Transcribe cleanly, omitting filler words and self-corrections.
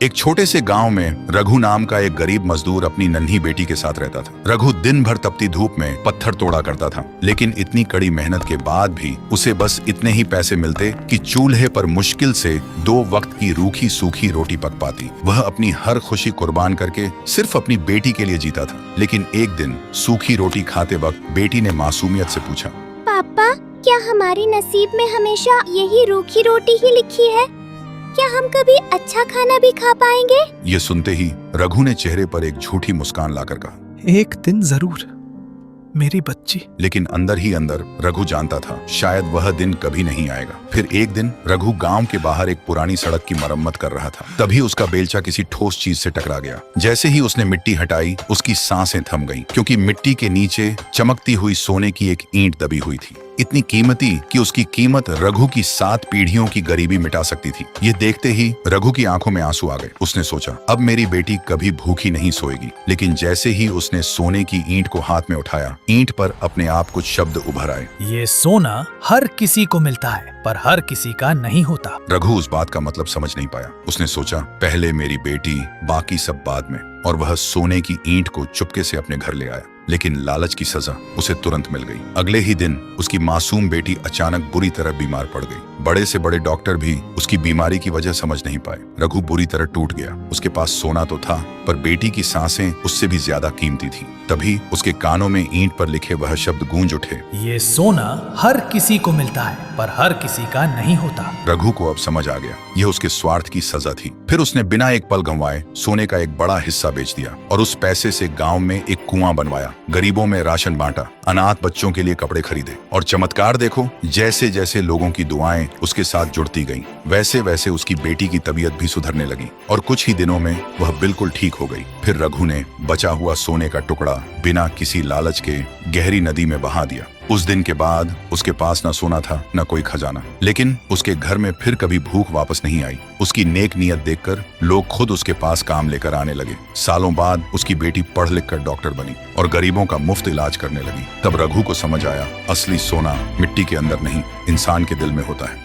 एक छोटे से गांव में रघु नाम का एक गरीब मजदूर अपनी नन्ही बेटी के साथ रहता था। रघु दिन भर तपती धूप में पत्थर तोड़ा करता था, लेकिन इतनी कड़ी मेहनत के बाद भी उसे बस इतने ही पैसे मिलते कि चूल्हे पर मुश्किल से 2 वक्त की रूखी सूखी रोटी पक पाती। वह अपनी हर खुशी कुर्बान करके सिर्फ अपनी बेटी के लिए जीता था। लेकिन एक दिन सूखी रोटी खाते वक्त बेटी ने मासूमियत से पूछा, पापा, क्या हमारे नसीब में हमेशा यही रूखी रोटी ही लिखी है? क्या हम कभी अच्छा खाना भी खा पाएंगे? ये सुनते ही रघु ने चेहरे पर एक झूठी मुस्कान लाकर कहा, एक दिन जरूर मेरी बच्ची। लेकिन अंदर ही अंदर रघु जानता था शायद वह दिन कभी नहीं आएगा। फिर एक दिन रघु गांव के बाहर एक पुरानी सड़क की मरम्मत कर रहा था। तभी उसका बेलचा किसी ठोस चीज से टकरा गया। जैसे ही उसने मिट्टी हटाई, उसकी सांसें थम गईं, क्योंकि मिट्टी के नीचे चमकती हुई सोने की एक ईंट दबी हुई थी, इतनी कीमती कि उसकी कीमत रघु की 7 पीढ़ियों की गरीबी मिटा सकती थी। ये देखते ही रघु की आंखों में आंसू आ गए। उसने सोचा, अब मेरी बेटी कभी भूखी नहीं सोएगी। लेकिन जैसे ही उसने सोने की ईंट को हाथ में उठाया, ईंट पर अपने आप कुछ शब्द उभर आए। ये सोना हर किसी को मिलता है, पर हर किसी का नहीं होता। रघु उस बात का मतलब समझ नहीं पाया। उसने सोचा, पहले मेरी बेटी, बाकी सब बाद में। और वह सोने की ईंट को चुपके से अपने घर ले आया। लेकिन लालच की सजा उसे तुरंत मिल गई। अगले ही दिन उसकी मासूम बेटी अचानक बुरी तरह बीमार पड़ गई। बड़े से बड़े डॉक्टर भी उसकी बीमारी की वजह समझ नहीं पाए। रघु बुरी तरह टूट गया। उसके पास सोना तो था, पर बेटी की सांसें उससे भी ज्यादा कीमती थी। तभी उसके कानों में ईंट पर लिखे वह शब्द गूंज उठे, ये सोना हर किसी को मिलता है, पर हर किसी का नहीं होता। रघु को अब समझ आ गया, यह उसके स्वार्थ की सजा थी। फिर उसने बिना एक पल गंवाए सोने का एक बड़ा हिस्सा बेच दिया और उस पैसे से गांव में एक कुआं बनवाया, गरीबों में राशन बांटा, अनाथ बच्चों के लिए कपड़े खरीदे। और चमत्कार देखो, जैसे जैसे लोगों की दुआएं उसके साथ जुड़ती गईं, वैसे वैसे उसकी बेटी की तबीयत भी सुधरने लगी और कुछ ही दिनों में वह बिल्कुल ठीक हो गई। फिर रघु ने बचा हुआ सोने का टुकड़ा बिना किसी लालच के गहरी नदी में बहा दिया। उस दिन के बाद उसके पास न सोना था न कोई खजाना, लेकिन उसके घर में फिर कभी भूख वापस नहीं आई। उसकी नेक नीयत देखकर लोग खुद उसके पास काम लेकर आने लगे। सालों बाद उसकी बेटी पढ़ लिख कर डॉक्टर बनी और गरीबों का मुफ्त इलाज करने लगी। तब रघु को समझ आया, असली सोना मिट्टी के अंदर नहीं, इंसान के दिल में होता है।